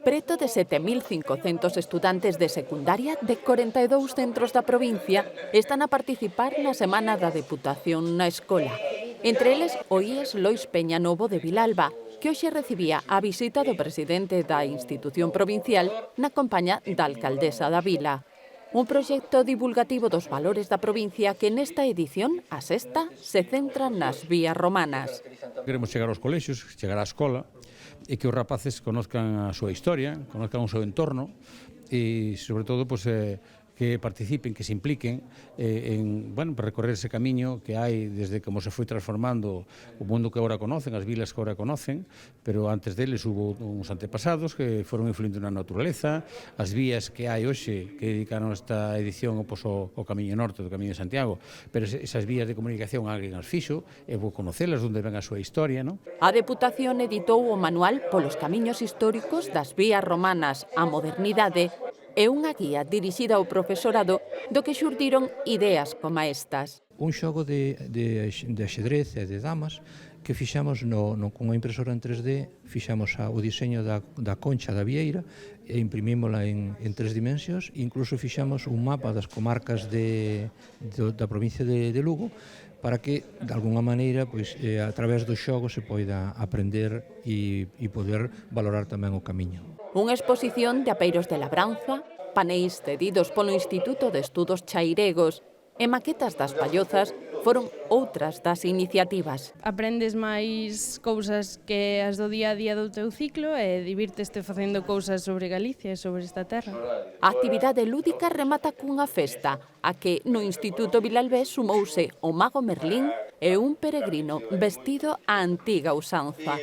Preto de 7.500 estudantes de secundaria de 42 centros da provincia están a participar na Semana da Deputación na escola. Entre eles, o IES Lois Peñanovo de Vilalba, que hoxe recibía a visita do presidente da institución provincial na compaña da alcaldesa da vila. Un proxecto divulgativo dos valores da provincia que nesta edición, a sexta, se centra nas vías romanas. Queremos chegar aos colexios, chegar á escola e que os rapaces conozcan a súa historia, conozcan o seu entorno e, sobre todo, que participen, que se impliquen en recorrer ese camiño que hai desde como se foi transformando o mundo que agora conocen, as vilas que agora conocen, pero antes deles hubo uns antepasados que foron influindo na naturaleza, as vías que hai hoxe que dedicaron esta edición ao Camiño Norte do Camiño de Santiago, pero esas vías de comunicación alguén as fixo, e vou conocelas, onde ven a súa historia, non? A Deputación editou o manual polos camiños históricos das vías romanas á modernidade e unha guía dirixida ao profesorado do que xurdiron ideas como estas. Un xogo de axedrez e de damas que fixamos con a impresora en 3D, fixamos o diseño da concha da vieira e imprimímola en 3 dimensións, incluso fixamos un mapa das comarcas da provincia de Lugo para que, de alguna maneira, a través do xogo se poida aprender e poder valorar tamén o camiño. Unha exposición de apeiros de labranza, paneis cedidos polo Instituto de Estudos Chairegos e maquetas das pallozas foron outras das iniciativas. Aprendes máis cousas que as do día a día do teu ciclo e divírteste facendo cousas sobre Galicia e sobre esta terra. A actividade lúdica remata cunha festa, a que no Instituto Vilalbés sumouse o mago Merlín e un peregrino vestido á antiga usanza.